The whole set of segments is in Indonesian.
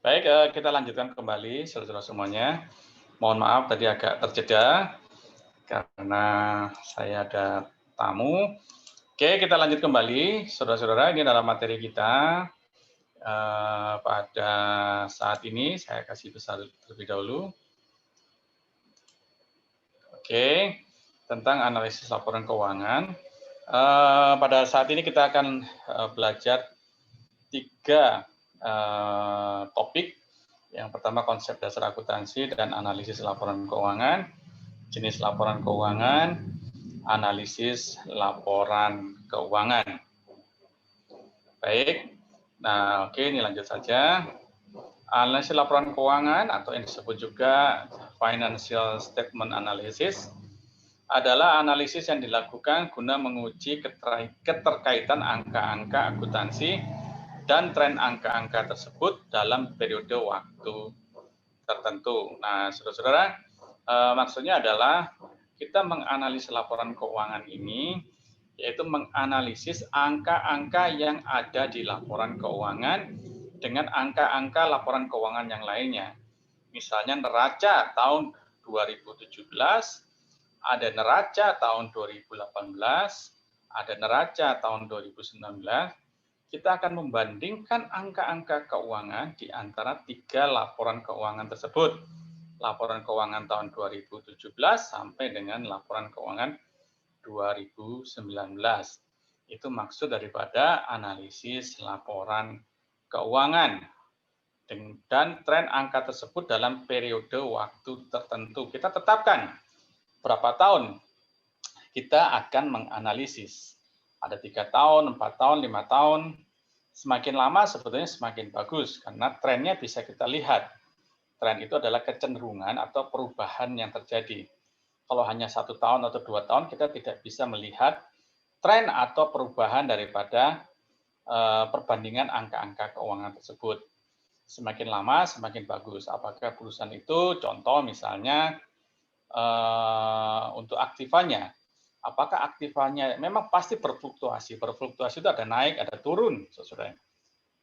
Baik, kita lanjutkan kembali saudara-saudara semuanya. Mohon maaf tadi agak terjeda karena saya ada tamu. Oke, kita lanjut kembali, saudara-saudara. Ini adalah materi kita pada saat ini. Saya kasih besar terlebih dahulu. Oke, tentang analisis laporan keuangan. Pada saat ini kita akan belajar 3 topik. Yang pertama konsep dasar akuntansi dan analisis laporan keuangan, jenis laporan keuangan, analisis laporan keuangan. Baik, nah oke ini lanjut saja. Analisis laporan keuangan atau yang disebut juga financial statement analysis adalah analisis yang dilakukan guna menguji keterkaitan angka-angka akuntansi dan tren angka-angka tersebut dalam periode waktu tertentu. Nah, saudara-saudara, maksudnya adalah kita menganalisis laporan keuangan ini, yaitu menganalisis angka-angka yang ada di laporan keuangan dengan angka-angka laporan keuangan yang lainnya. Misalnya neraca tahun 2017, ada neraca tahun 2018, ada neraca tahun 2019, kita akan membandingkan angka-angka keuangan di antara 3 laporan keuangan tersebut. Laporan keuangan tahun 2017 sampai dengan laporan keuangan 2019. Itu maksud daripada analisis laporan keuangan. Dan tren angka tersebut dalam periode waktu tertentu. Kita tetapkan berapa tahun kita akan menganalisis. Ada 3 tahun, 4 tahun, 5 tahun. Semakin lama sebetulnya semakin bagus karena trennya bisa kita lihat. Tren itu adalah kecenderungan atau perubahan yang terjadi. Kalau hanya 1 tahun atau 2 tahun kita tidak bisa melihat tren atau perubahan daripada perbandingan angka-angka keuangan tersebut. Semakin lama semakin bagus. Apakah perusahaan itu contoh misalnya untuk aktivanya. Apakah aktivanya memang pasti berfluktuasi. Berfluktuasi itu ada naik, ada turun, saudara.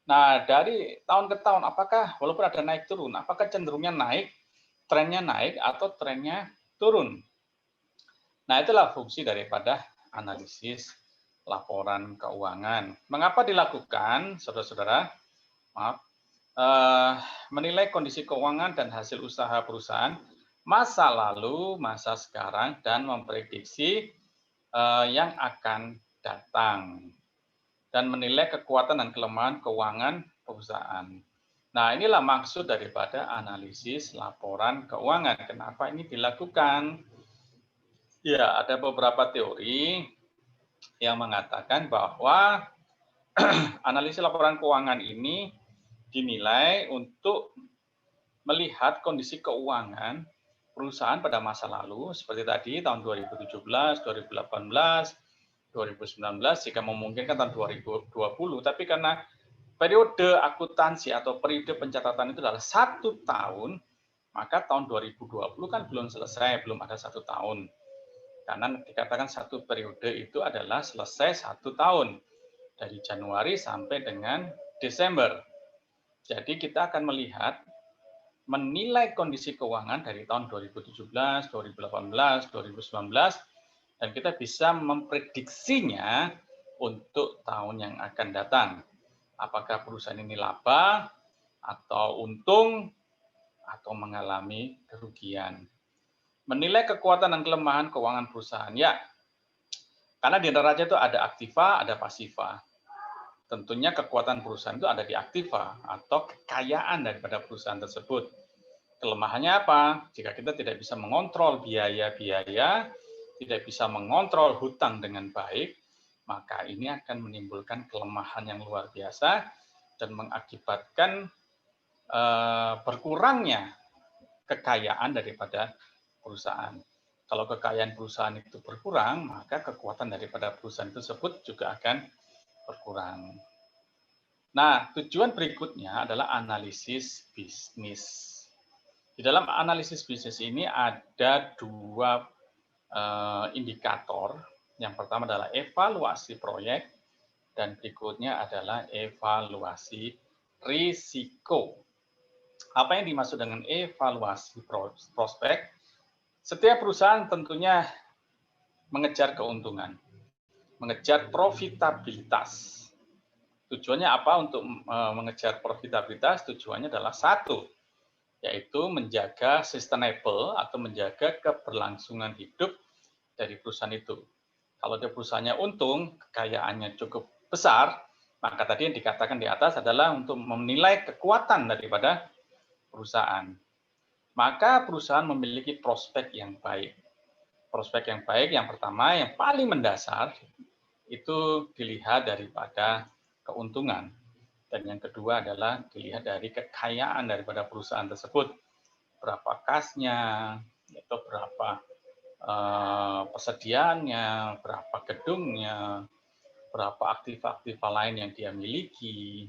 Nah, dari tahun ke tahun, apakah walaupun ada naik turun, apakah cenderungnya naik, trennya naik, atau trennya turun? Nah, itulah fungsi daripada analisis laporan keuangan. Mengapa dilakukan, saudara-saudara? Maaf, menilai kondisi keuangan dan hasil usaha perusahaan, masa lalu, masa sekarang, dan memprediksi yang akan datang. Dan menilai kekuatan dan kelemahan keuangan perusahaan. Nah, inilah maksud daripada analisis laporan keuangan. Kenapa ini dilakukan? Ya, ada beberapa teori yang mengatakan bahwa analisis laporan keuangan ini dinilai untuk melihat kondisi keuangan perusahaan pada masa lalu, seperti tadi tahun 2017, 2018, 2019, jika memungkinkan tahun 2020, tapi karena periode akuntansi atau periode pencatatan itu adalah 1 tahun, maka tahun 2020 kan belum selesai, belum ada 1 tahun. Karena dikatakan 1 periode itu adalah selesai 1 tahun, dari Januari sampai dengan Desember. Jadi kita akan melihat menilai kondisi keuangan dari tahun 2017, 2018, 2019, dan kita bisa memprediksinya untuk tahun yang akan datang. Apakah perusahaan ini laba, atau untung, atau mengalami kerugian. Menilai kekuatan dan kelemahan keuangan perusahaan. Ya, karena di neraca itu ada aktiva, ada pasiva. Tentunya kekuatan perusahaan itu ada di aktiva atau kekayaan daripada perusahaan tersebut. Kelemahannya apa? Jika kita tidak bisa mengontrol biaya-biaya, tidak bisa mengontrol hutang dengan baik, maka ini akan menimbulkan kelemahan yang luar biasa dan mengakibatkan berkurangnya kekayaan daripada perusahaan. Kalau kekayaan perusahaan itu berkurang, maka kekuatan daripada perusahaan tersebut juga akan berkurang. Nah, tujuan berikutnya adalah analisis bisnis. Di dalam analisis bisnis ini ada 2 indikator. Yang pertama adalah evaluasi proyek dan berikutnya adalah evaluasi risiko. Apa yang dimaksud dengan evaluasi prospek? Setiap perusahaan tentunya mengejar keuntungan, mengejar profitabilitas. Tujuannya apa untuk mengejar profitabilitas? Tujuannya adalah satu, yaitu menjaga sustainable atau menjaga keberlangsungan hidup dari perusahaan itu. Kalau dia perusahaannya untung, kekayaannya cukup besar, maka tadi yang dikatakan di atas adalah untuk menilai kekuatan daripada perusahaan. Maka perusahaan memiliki prospek yang baik. Prospek yang baik yang pertama, yang paling mendasar, itu dilihat daripada keuntungan. Dan yang kedua adalah dilihat dari kekayaan daripada perusahaan tersebut. Berapa kasnya, atau berapa persediaannya, berapa gedungnya, berapa aktiva-aktiva lain yang dia miliki.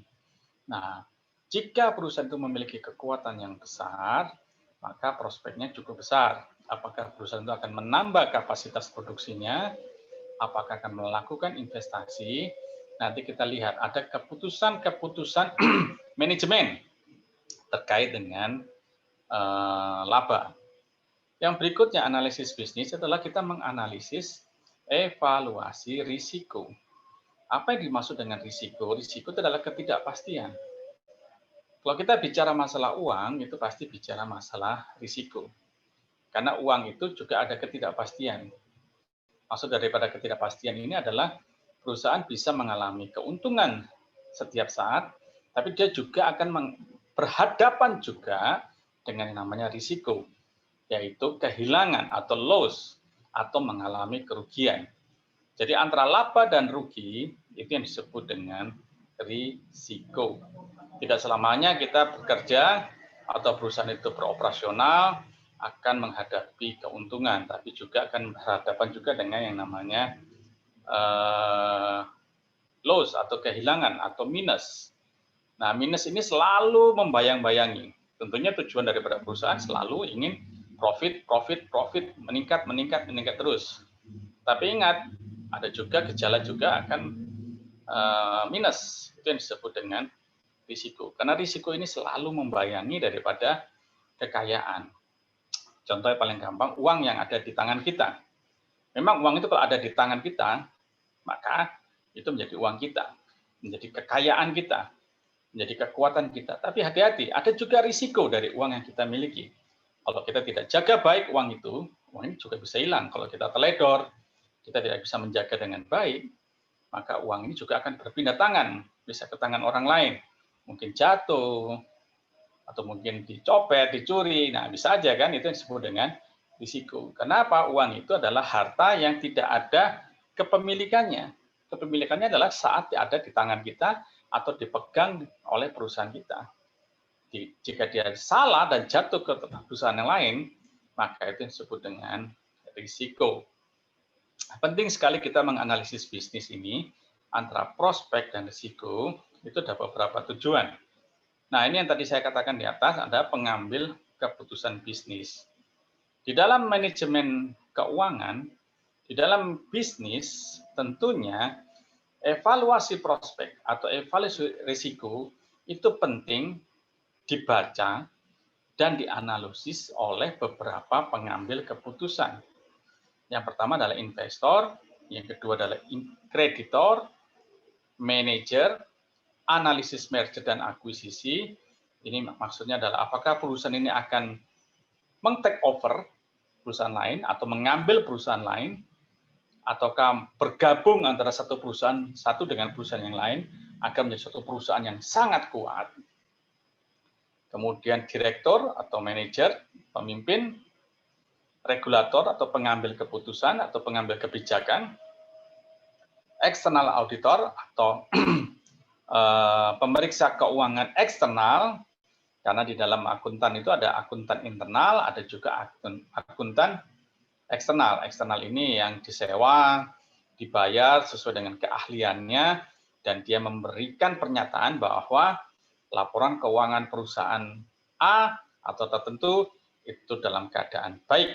Nah, jika perusahaan itu memiliki kekuatan yang besar, maka prospeknya cukup besar. Apakah perusahaan itu akan menambah kapasitas produksinya, apakah akan melakukan investasi, nanti kita lihat ada keputusan-keputusan manajemen terkait dengan laba. Yang berikutnya analisis bisnis adalah kita menganalisis evaluasi risiko. Apa yang dimaksud dengan risiko? Risiko itu adalah ketidakpastian. Kalau kita bicara masalah uang, itu pasti bicara masalah risiko. Karena uang itu juga ada ketidakpastian. Maksud daripada ketidakpastian ini adalah perusahaan bisa mengalami keuntungan setiap saat, tapi dia juga akan berhadapan juga dengan yang namanya risiko, yaitu kehilangan atau loss, atau mengalami kerugian. Jadi antara laba dan rugi, itu yang disebut dengan risiko. Tidak selamanya kita bekerja atau perusahaan itu beroperasional akan menghadapi keuntungan, tapi juga akan berhadapan juga dengan yang namanya loss atau kehilangan atau minus. Nah, minus ini selalu membayang-bayangi. Tentunya tujuan daripada perusahaan selalu ingin profit meningkat terus. Tapi ingat, ada juga gejala juga akan minus. Itu yang disebut dengan risiko. Karena risiko ini selalu membayangi daripada kekayaan. Contohnya paling gampang, uang yang ada di tangan kita. Memang uang itu kalau ada di tangan kita, maka itu menjadi uang kita, menjadi kekayaan kita, menjadi kekuatan kita. Tapi hati-hati, ada juga risiko dari uang yang kita miliki. Kalau kita tidak jaga baik uang ini juga bisa hilang. Kalau kita teledor, kita tidak bisa menjaga dengan baik, maka uang ini juga akan berpindah tangan, bisa ke tangan orang lain. Mungkin jatuh, atau mungkin dicopet, dicuri. Nah, bisa aja kan, itu yang disebut dengan risiko. Kenapa? Uang itu adalah harta yang tidak ada kepemilikannya. Kepemilikannya adalah saat ada di tangan kita atau dipegang oleh perusahaan kita. Jika dia salah dan jatuh ke perusahaan yang lain, maka itu disebut dengan risiko. Penting sekali kita menganalisis bisnis ini antara prospek dan risiko, itu ada beberapa tujuan. Nah, ini yang tadi saya katakan di atas, ada pengambil keputusan bisnis. Di dalam manajemen keuangan, di dalam bisnis, tentunya evaluasi prospek atau evaluasi risiko itu penting dibaca dan dianalisis oleh beberapa pengambil keputusan. Yang pertama adalah investor, yang kedua adalah kreditor, manajer, analisis merger dan akuisisi. Ini maksudnya adalah apakah perusahaan ini akan meng-take over perusahaan lain atau mengambil perusahaan lain, ataukah bergabung antara satu perusahaan satu dengan perusahaan yang lain agar menjadi suatu perusahaan yang sangat kuat. Kemudian direktur atau manajer, pemimpin, regulator atau pengambil keputusan atau pengambil kebijakan, eksternal auditor atau pemeriksa keuangan eksternal, karena di dalam akuntan itu ada akuntan internal, ada juga akuntan eksternal. Eksternal ini yang disewa, dibayar sesuai dengan keahliannya, dan dia memberikan pernyataan bahwa laporan keuangan perusahaan A atau tertentu itu dalam keadaan baik.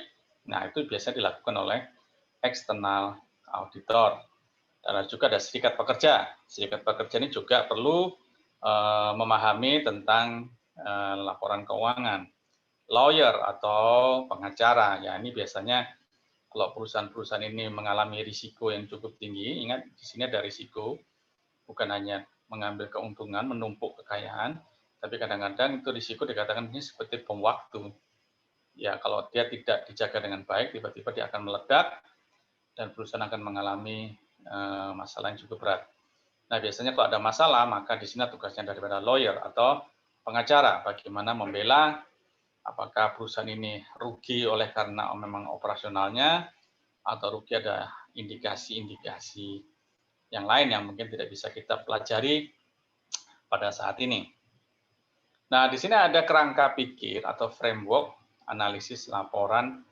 Nah, itu biasa dilakukan oleh eksternal auditor. Dan juga ada serikat pekerja. Serikat pekerja ini juga perlu memahami tentang laporan keuangan. Lawyer atau pengacara, ya ini biasanya kalau perusahaan-perusahaan ini mengalami risiko yang cukup tinggi, ingat di sini ada risiko, bukan hanya mengambil keuntungan, menumpuk kekayaan, tapi kadang-kadang itu risiko dikatakan ini seperti bom waktu. Ya kalau dia tidak dijaga dengan baik, tiba-tiba dia akan meledak dan perusahaan akan mengalami masalah yang cukup berat. Nah biasanya kalau ada masalah, maka di sini tugasnya daripada lawyer atau pengacara, bagaimana membela apakah perusahaan ini rugi oleh karena memang operasionalnya atau rugi ada indikasi-indikasi yang lain yang mungkin tidak bisa kita pelajari pada saat ini. Nah, di sini ada kerangka pikir atau framework analisis laporan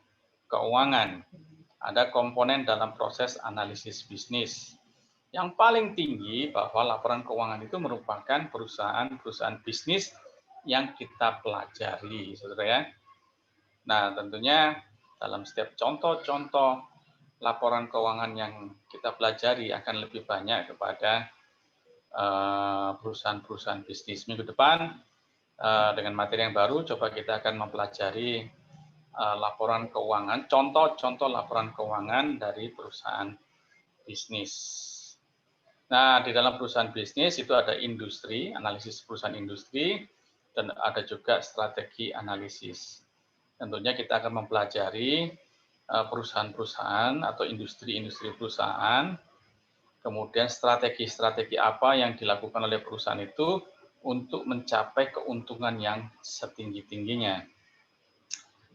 keuangan. Ada komponen dalam proses analisis bisnis. Yang paling tinggi bahwa laporan keuangan itu merupakan perusahaan bisnis yang kita pelajari, saudara ya. Nah, tentunya dalam setiap contoh-contoh laporan keuangan yang kita pelajari akan lebih banyak kepada perusahaan-perusahaan bisnis. Minggu depan dengan materi yang baru, coba kita akan mempelajari laporan keuangan, contoh-contoh laporan keuangan dari perusahaan bisnis. Nah, di dalam perusahaan bisnis itu ada industri, analisis perusahaan industri, dan ada juga strategi analisis. Tentunya kita akan mempelajari perusahaan-perusahaan atau industri-industri perusahaan, kemudian strategi-strategi apa yang dilakukan oleh perusahaan itu untuk mencapai keuntungan yang setinggi-tingginya.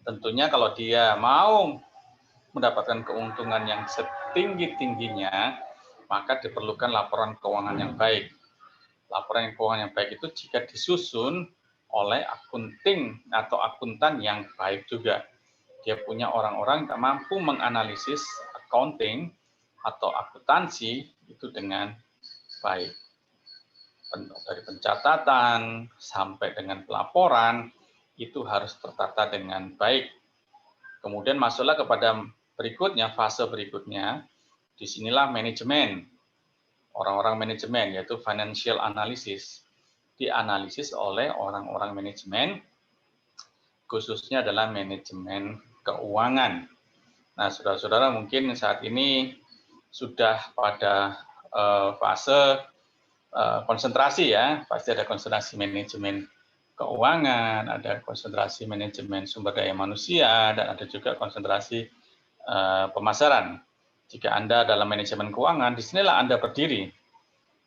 Tentunya kalau dia mau mendapatkan keuntungan yang setinggi-tingginya, maka diperlukan laporan keuangan yang baik. Laporan keuangan yang baik itu jika disusun oleh akunting atau akuntan yang baik juga. Dia punya orang-orang yang mampu menganalisis accounting atau akuntansi itu dengan baik. Dari pencatatan sampai dengan pelaporan itu harus tertata dengan baik. Kemudian masuklah kepada berikutnya, fase berikutnya. Disinilah manajemen. Orang-orang manajemen yaitu financial analysis. Dianalisis oleh orang-orang manajemen, khususnya adalah manajemen keuangan. Nah, saudara-saudara mungkin saat ini sudah pada fase konsentrasi ya, pasti ada konsentrasi manajemen keuangan, ada konsentrasi manajemen sumber daya manusia, dan ada juga konsentrasi pemasaran. Jika Anda dalam manajemen keuangan, disinilah Anda berdiri,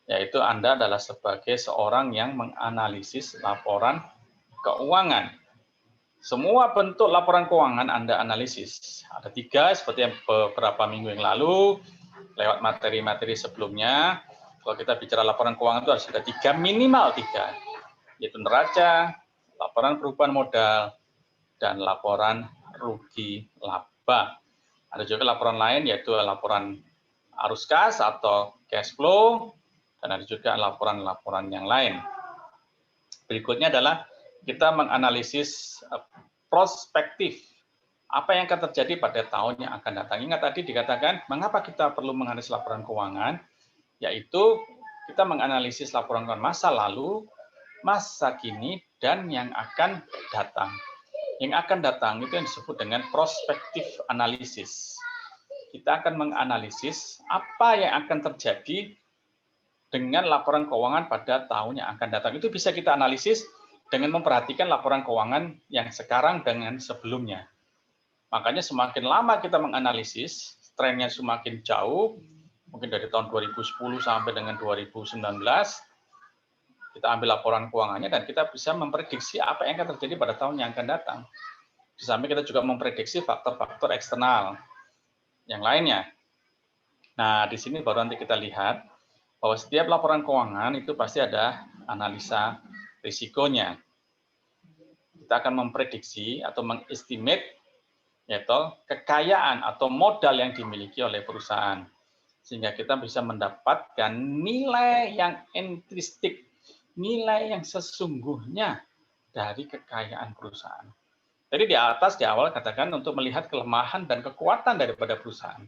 yaitu Anda adalah sebagai seorang yang menganalisis laporan keuangan. Semua bentuk laporan keuangan Anda analisis. Ada 3, seperti yang beberapa minggu yang lalu, lewat materi-materi sebelumnya. Kalau kita bicara laporan keuangan itu harus ada 3, minimal 3, yaitu neraca, laporan perubahan modal, dan laporan rugi laba. Ada juga laporan lain, yaitu laporan arus kas atau cash flow, dan ada juga laporan-laporan yang lain. Berikutnya adalah kita menganalisis prospektif. Apa yang akan terjadi pada tahun yang akan datang. Ingat tadi dikatakan, mengapa kita perlu menganalisis laporan keuangan? Yaitu kita menganalisis laporan keuangan masa lalu, masa kini, dan yang akan datang. Yang akan datang itu yang disebut dengan prospektif analisis. Kita akan menganalisis apa yang akan terjadi dengan laporan keuangan pada tahun yang akan datang. Itu bisa kita analisis dengan memperhatikan laporan keuangan yang sekarang dengan sebelumnya. Makanya semakin lama kita menganalisis, trennya semakin jauh, mungkin dari tahun 2010 sampai dengan 2019, kita ambil laporan keuangannya dan kita bisa memprediksi apa yang akan terjadi pada tahun yang akan datang. Di samping kita juga memprediksi faktor-faktor eksternal yang lainnya. Nah, di sini baru nanti kita lihat bahwa setiap laporan keuangan itu pasti ada analisa risikonya. Kita akan memprediksi atau mengestimate yaitu kekayaan atau modal yang dimiliki oleh perusahaan. Sehingga kita bisa mendapatkan nilai yang intristik, nilai yang sesungguhnya dari kekayaan perusahaan. Jadi di atas, di awal katakan untuk melihat kelemahan dan kekuatan daripada perusahaan.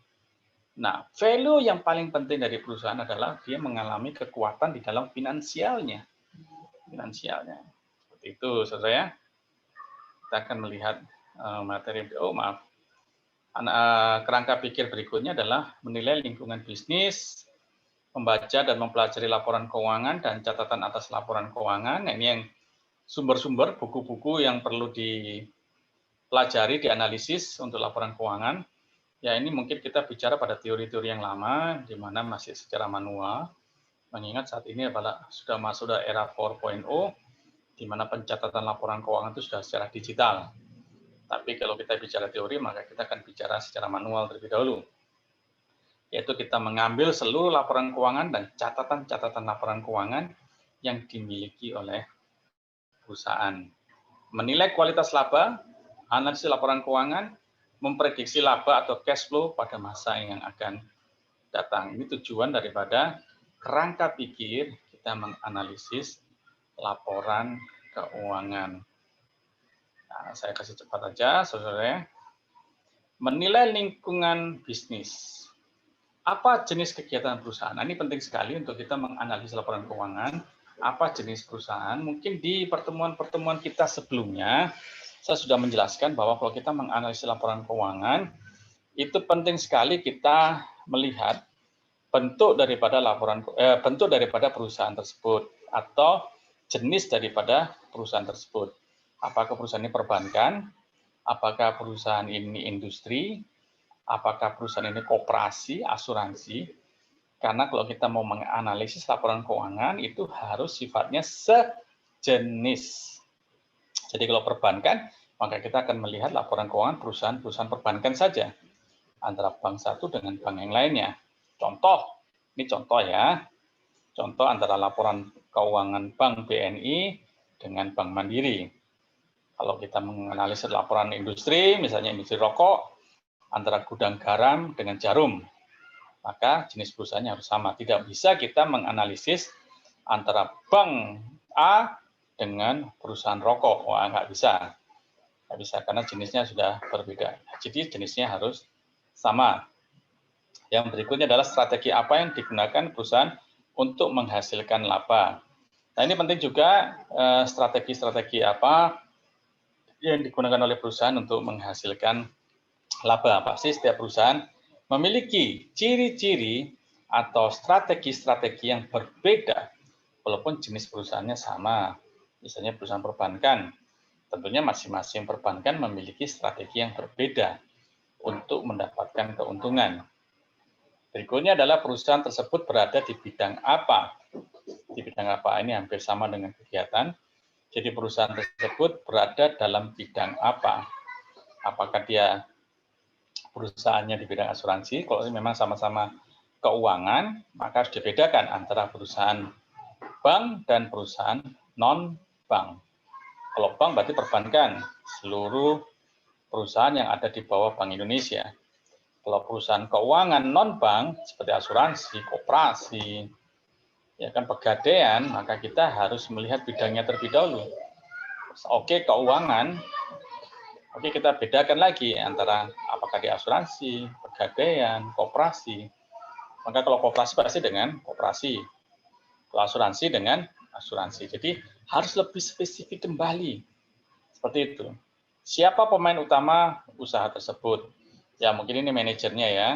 Nah, value yang paling penting dari perusahaan adalah dia mengalami kekuatan di dalam finansialnya. Seperti itu, saudara ya. Kita akan melihat materi, kerangka pikir berikutnya adalah menilai lingkungan bisnis, membaca dan mempelajari laporan keuangan dan catatan atas laporan keuangan. Nah, ini yang sumber-sumber buku-buku yang perlu dipelajari, dianalisis untuk laporan keuangan. Ya, ini mungkin kita bicara pada teori-teori yang lama, di mana masih secara manual. Mengingat saat ini adalah sudah masuk ke era 4.0, di mana pencatatan laporan keuangan itu sudah secara digital. Tapi kalau kita bicara teori, maka kita akan bicara secara manual terlebih dahulu. Yaitu kita mengambil seluruh laporan keuangan dan catatan-catatan laporan keuangan yang dimiliki oleh perusahaan. Menilai kualitas laba, analisis laporan keuangan, memprediksi laba atau cash flow pada masa yang akan datang. Ini tujuan daripada kerangka pikir kita menganalisis laporan keuangan. Nah, saya kasih cepat aja, saudara. Menilai lingkungan bisnis. Apa jenis kegiatan perusahaan? Nah, ini penting sekali untuk kita menganalisis laporan keuangan. Apa jenis perusahaan? Mungkin di pertemuan-pertemuan kita sebelumnya, saya sudah menjelaskan bahwa kalau kita menganalisis laporan keuangan, itu penting sekali kita melihat bentuk daripada perusahaan tersebut atau jenis daripada perusahaan tersebut. Apakah perusahaan ini perbankan? Apakah perusahaan ini industri? Apakah perusahaan ini koperasi, asuransi? Karena kalau kita mau menganalisis laporan keuangan itu harus sifatnya sejenis. Jadi kalau perbankan, maka kita akan melihat laporan keuangan perusahaan-perusahaan perbankan saja. Antara bank satu dengan bank yang lainnya. Contoh, ini contoh ya. Contoh antara laporan keuangan Bank BNI dengan Bank Mandiri. Kalau kita menganalisis laporan industri, misalnya industri rokok, antara gudang garam dengan jarum, maka jenis perusahaannya harus sama. Tidak bisa kita menganalisis antara Bank A dengan perusahaan rokok. Wah, nggak bisa. Nggak bisa, karena jenisnya sudah berbeda. Jadi jenisnya harus sama. Yang berikutnya adalah strategi apa yang digunakan perusahaan untuk menghasilkan laba. Nah, ini penting juga strategi-strategi apa yang digunakan oleh perusahaan untuk menghasilkan laba. Pasti setiap perusahaan memiliki ciri-ciri atau strategi-strategi yang berbeda walaupun jenis perusahaannya sama. Misalnya perusahaan perbankan, tentunya masing-masing perbankan memiliki strategi yang berbeda untuk mendapatkan keuntungan. Berikutnya adalah perusahaan tersebut berada di bidang apa. Di bidang apa ini hampir sama dengan kegiatan. Jadi perusahaan tersebut berada dalam bidang apa? Apakah dia perusahaannya di bidang asuransi? Kalau memang sama-sama keuangan, maka harus dibedakan antara perusahaan bank dan perusahaan non-bank. Kalau bank berarti perbankan, seluruh perusahaan yang ada di bawah Bank Indonesia. Kalau perusahaan keuangan non-bank seperti asuransi, koperasi, ya kan pegadaian, maka kita harus melihat bidangnya terlebih dahulu. Oke, keuangan, oke kita bedakan lagi antara apakah di asuransi, pegadaian, koperasi. Maka kalau koperasi pasti dengan koperasi, kalau asuransi dengan asuransi. Jadi harus lebih spesifik kembali. Seperti itu. Siapa pemain utama usaha tersebut? Ya mungkin ini manajernya ya.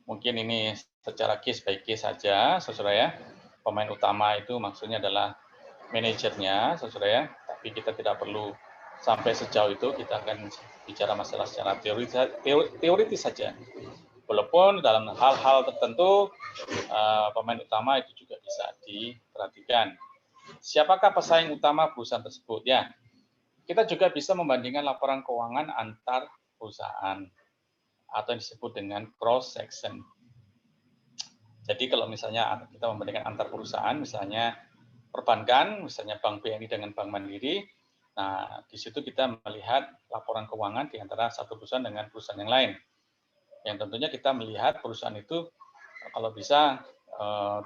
Mungkin ini secara case by case saja, saudara ya. Pemain utama itu maksudnya adalah manajernya, saudara ya. Tapi kita tidak perlu sampai sejauh itu, kita akan bicara masalah secara teoritis saja. Walaupun dalam hal-hal tertentu, pemain utama itu juga bisa diperhatikan. Siapakah pesaing utama perusahaan tersebut? Ya, kita juga bisa membandingkan laporan keuangan antar perusahaan atau yang disebut dengan cross section. Jadi kalau misalnya kita membandingkan antar perusahaan, misalnya perbankan, misalnya Bank BNI dengan Bank Mandiri, nah di situ kita melihat laporan keuangan di antara satu perusahaan dengan perusahaan yang lain. Yang tentunya kita melihat perusahaan itu kalau bisa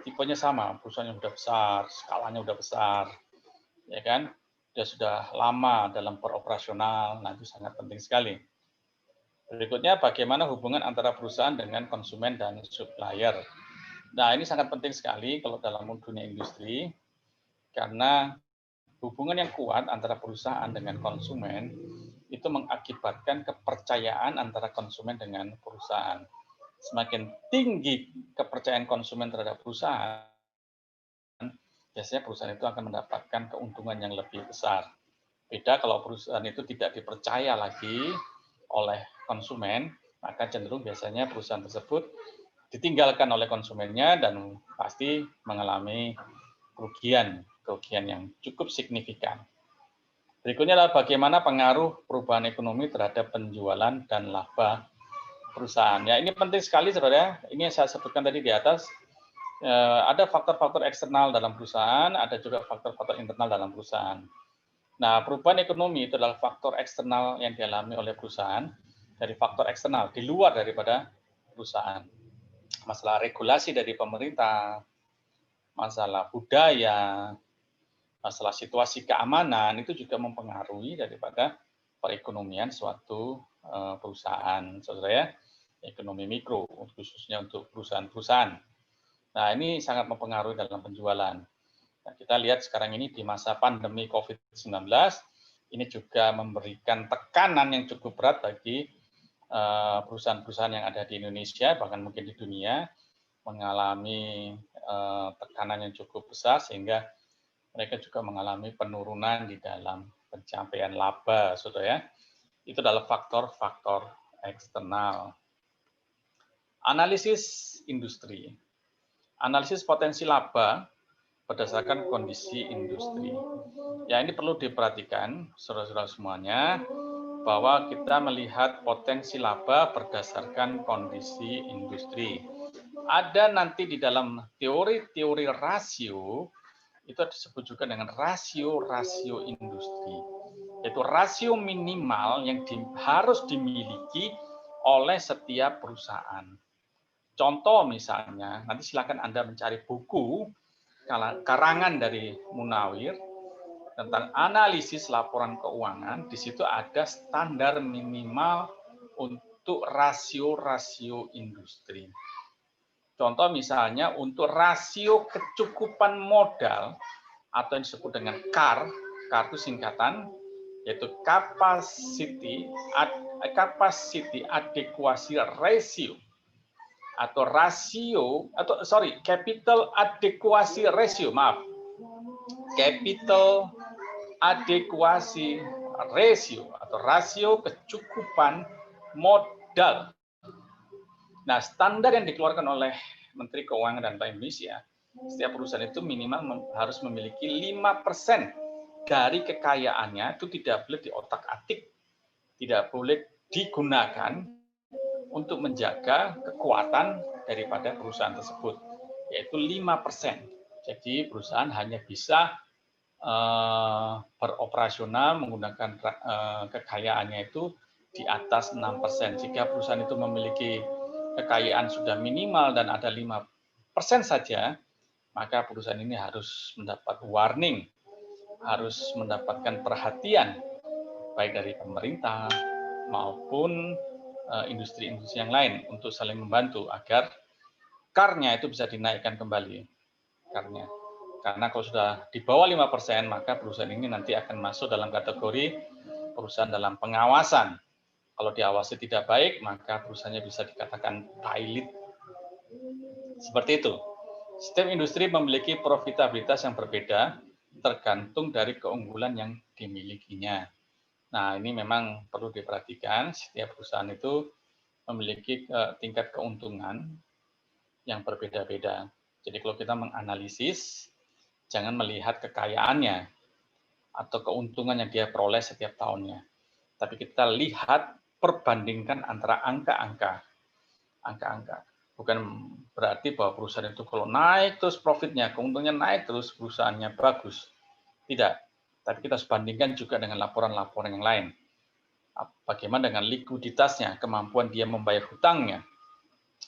tipenya sama, perusahaan yang sudah besar, skalanya sudah besar, ya kan? Dia sudah lama dalam beroperasional, nah itu sangat penting sekali. Berikutnya, bagaimana hubungan antara perusahaan dengan konsumen dan supplier. Nah, ini sangat penting sekali kalau dalam dunia industri, karena Hubungan yang kuat antara perusahaan dengan konsumen itu mengakibatkan kepercayaan antara konsumen dengan perusahaan. Semakin tinggi kepercayaan konsumen terhadap perusahaan, biasanya perusahaan itu akan mendapatkan keuntungan yang lebih besar. Beda kalau perusahaan itu tidak dipercaya lagi oleh konsumen, maka cenderung biasanya perusahaan tersebut ditinggalkan oleh konsumennya dan pasti mengalami kerugian yang cukup signifikan. Berikutnya adalah bagaimana pengaruh perubahan ekonomi terhadap penjualan dan laba perusahaan. Ya, ini penting sekali saudara. Ini yang saya sebutkan tadi di atas. Ada faktor-faktor eksternal dalam perusahaan, ada juga faktor-faktor internal dalam perusahaan. Nah, perubahan ekonomi itu adalah faktor eksternal yang dialami oleh perusahaan dari faktor eksternal di luar daripada perusahaan. Masalah regulasi dari pemerintah, masalah budaya, masalah situasi keamanan itu juga mempengaruhi daripada perekonomian suatu perusahaan, saudara ya, ekonomi mikro khususnya untuk perusahaan-perusahaan. Nah, ini sangat mempengaruhi dalam penjualan. Nah, kita lihat sekarang ini di masa pandemi COVID-19, ini juga memberikan tekanan yang cukup berat bagi perusahaan-perusahaan yang ada di Indonesia, bahkan mungkin di dunia, mengalami tekanan yang cukup besar, sehingga mereka juga mengalami penurunan di dalam pencapaian laba, saudara ya. Itu adalah faktor-faktor eksternal. Analisis industri. Analisis potensi laba berdasarkan kondisi industri. Ya, ini perlu diperhatikan, saudara-saudara semuanya, bahwa kita melihat potensi laba berdasarkan kondisi industri. Ada nanti di dalam teori-teori rasio, itu disebut juga dengan rasio-rasio industri. Yaitu rasio minimal yang harus dimiliki oleh setiap perusahaan. Contoh misalnya, nanti silakan Anda mencari buku karangan dari Munawir tentang analisis laporan keuangan. Di situ ada standar minimal untuk rasio-rasio industri. Contoh misalnya untuk rasio kecukupan modal atau yang disebut dengan CAR itu singkatan, yaitu Capacity Adequacy Ratio atau Capital Adequacy Ratio, Capital Adequacy Ratio atau rasio kecukupan modal. Nah, standar yang dikeluarkan oleh Menteri Keuangan dan Bank Indonesia, setiap perusahaan itu minimal harus memiliki 5% dari kekayaannya itu tidak boleh diotak-atik, tidak boleh digunakan untuk menjaga kekuatan daripada perusahaan tersebut, yaitu 5%. Jadi perusahaan hanya bisa beroperasional menggunakan kekayaannya itu di atas 6%. Jika perusahaan itu memiliki kekayaan sudah minimal dan ada 5% saja, maka perusahaan ini harus mendapat warning, harus mendapatkan perhatian baik dari pemerintah maupun industri-industri yang lain untuk saling membantu agar CAR-nya itu bisa dinaikkan kembali. CAR-nya. Karena kalau sudah di bawah 5%, maka perusahaan ini nanti akan masuk dalam kategori perusahaan dalam pengawasan. Kalau diawasi tidak baik, maka perusahaannya bisa dikatakan pilot. Seperti itu. Setiap industri memiliki profitabilitas yang berbeda tergantung dari keunggulan yang dimilikinya. Nah, ini memang perlu diperhatikan. Setiap perusahaan itu memiliki tingkat keuntungan yang berbeda-beda. Jadi kalau kita menganalisis, jangan melihat kekayaannya atau keuntungan yang dia peroleh setiap tahunnya. Tapi kita lihat, perbandingkan antara angka-angka. Bukan berarti bahwa perusahaan itu kalau naik terus profitnya, keuntungannya naik terus perusahaannya bagus. Tidak. Tapi kita harus bandingkan juga dengan laporan-laporan yang lain. Bagaimana dengan likuiditasnya, kemampuan dia membayar hutangnya,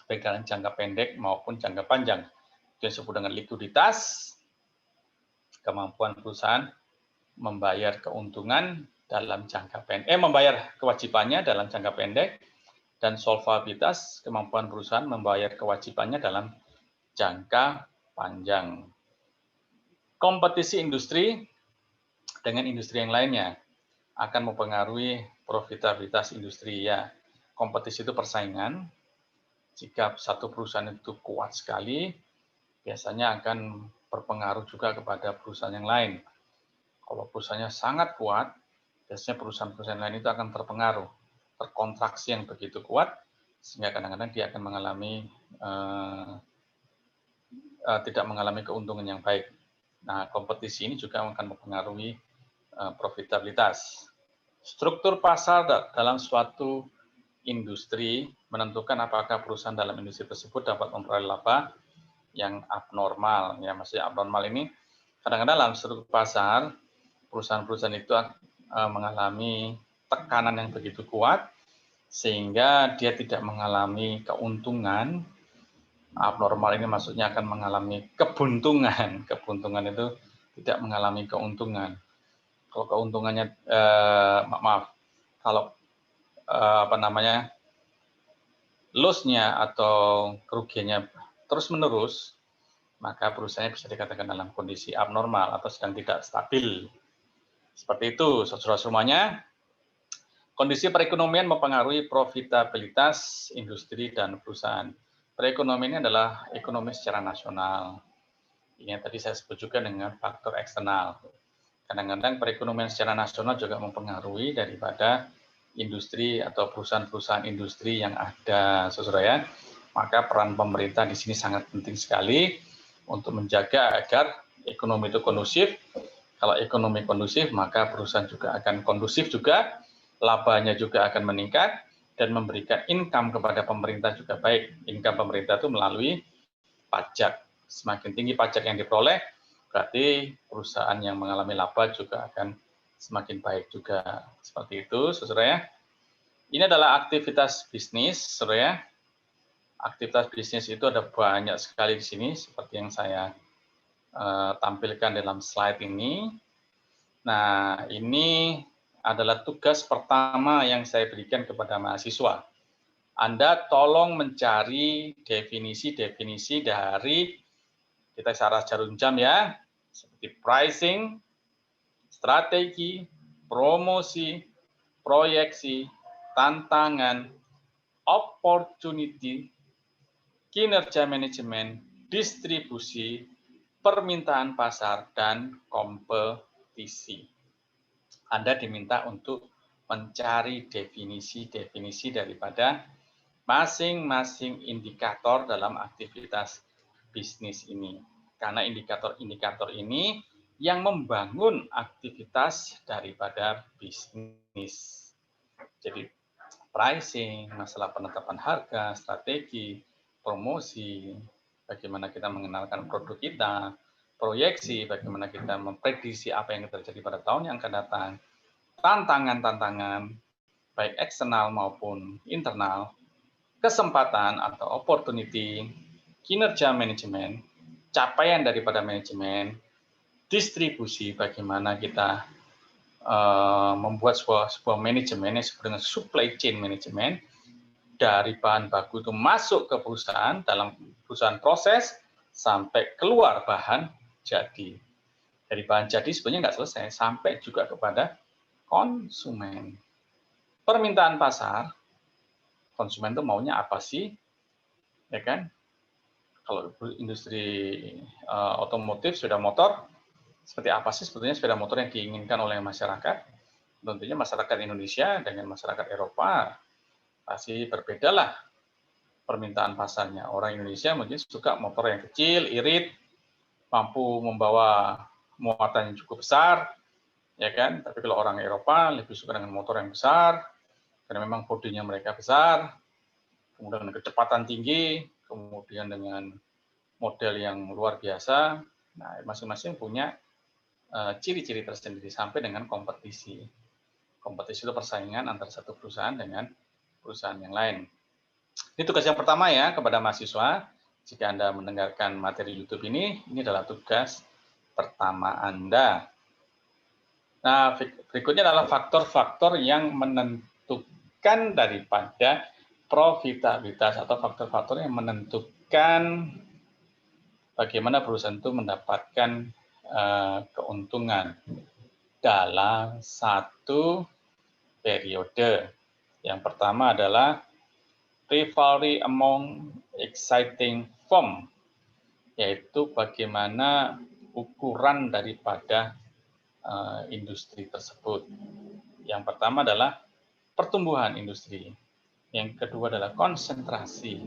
baik dalam jangka pendek maupun jangka panjang. Itu yang disebut dengan likuiditas, kemampuan perusahaan membayar keuntungan dalam jangka pendek, membayar kewajibannya dalam jangka pendek, dan solvabilitas, kemampuan perusahaan membayar kewajibannya dalam jangka panjang. Kompetisi industri, dengan industri yang lainnya akan mempengaruhi profitabilitas industri ya. Kompetisi itu persaingan. Jika satu perusahaan itu kuat sekali, biasanya akan berpengaruh juga kepada perusahaan yang lain. Kalau perusahaannya sangat kuat, biasanya perusahaan-perusahaan lain itu akan terpengaruh, terkontraksi yang begitu kuat, sehingga kadang-kadang dia akan mengalami tidak mengalami keuntungan yang baik. Nah, kompetisi ini juga akan mempengaruhi profitabilitas. Struktur pasar dalam suatu industri menentukan apakah perusahaan dalam industri tersebut dapat memperoleh laba yang abnormal. Ya, maksudnya abnormal ini kadang-kadang dalam struktur pasar perusahaan-perusahaan itu mengalami tekanan yang begitu kuat sehingga dia tidak mengalami keuntungan. Abnormal ini maksudnya akan mengalami kebuntungan. Kebuntungan itu tidak mengalami keuntungan. Kalau keuntungannya kalau loss-nya atau kerugiannya terus-menerus, maka perusahaannya bisa dikatakan dalam kondisi abnormal atau sedang tidak stabil. Seperti itu, saudara semuanya. Kondisi perekonomian mempengaruhi profitabilitas industri dan perusahaan. Perekonomian ini adalah ekonomi secara nasional. Ini yang tadi saya sebut juga dengan faktor eksternal. Kadang-kadang perekonomian secara nasional juga mempengaruhi daripada industri atau perusahaan-perusahaan industri yang ada, saudara ya. Maka peran pemerintah di sini sangat penting sekali untuk menjaga agar ekonomi itu kondusif. Kalau ekonomi kondusif, maka perusahaan juga akan kondusif juga, labanya juga akan meningkat, dan memberikan income kepada pemerintah juga baik. Income pemerintah itu melalui pajak. Semakin tinggi pajak yang diperoleh, berarti perusahaan yang mengalami laba juga akan semakin baik juga. Seperti itu, saudara ya. Ini adalah aktivitas bisnis, saudara ya. Aktivitas bisnis itu ada banyak sekali di sini, seperti yang saya tampilkan dalam slide ini. Nah, ini adalah tugas pertama yang saya berikan kepada mahasiswa. Anda tolong mencari definisi-definisi dari, kita secara jarum jam ya, seperti pricing, strategi, promosi, proyeksi, tantangan, opportunity, kinerja manajemen, distribusi, permintaan pasar, dan kompetisi. Anda diminta untuk mencari definisi-definisi daripada masing-masing indikator dalam aktivitas bisnis ini. Karena indikator-indikator ini yang membangun aktivitas daripada bisnis. Jadi pricing, masalah penetapan harga, strategi, promosi, bagaimana kita mengenalkan produk kita, proyeksi, bagaimana kita memprediksi apa yang terjadi pada tahun yang akan datang, tantangan-tantangan, baik eksternal maupun internal, kesempatan atau opportunity, kinerja manajemen, capaian daripada manajemen, distribusi, bagaimana kita membuat sebuah manajemen yang disebut dengan supply chain management, dari bahan baku itu masuk ke perusahaan, dalam perusahaan proses, sampai keluar bahan jadi. Dari bahan jadi sebenarnya nggak selesai, sampai juga kepada konsumen. Permintaan pasar, konsumen itu maunya apa sih? Ya kan? Kalau industri otomotif, sepeda motor, seperti apa sih sebetulnya sepeda motor yang diinginkan oleh masyarakat? Tentunya masyarakat Indonesia dengan masyarakat Eropa pasti berbedalah permintaan pasarnya. Orang Indonesia mungkin suka motor yang kecil, irit, mampu membawa muatan yang cukup besar, ya kan? Tapi kalau orang Eropa lebih suka dengan motor yang besar, karena memang bodinya mereka besar, kemudian dengan kecepatan tinggi, kemudian dengan model yang luar biasa. Nah, masing-masing punya ciri-ciri tersendiri sampai dengan kompetisi. Kompetisi itu persaingan antara satu perusahaan dengan perusahaan yang lain. Ini tugas yang pertama ya kepada mahasiswa. Jika Anda mendengarkan materi YouTube ini adalah tugas pertama Anda. Nah, berikutnya adalah faktor-faktor yang menentukan daripada profitabilitas atau faktor-faktor yang menentukan bagaimana perusahaan itu mendapatkan keuntungan. dalam satu periode. Yang pertama adalah rivalry among exciting firm, yaitu bagaimana ukuran daripada industri tersebut. Yang pertama adalah pertumbuhan industri. Yang kedua adalah konsentrasi.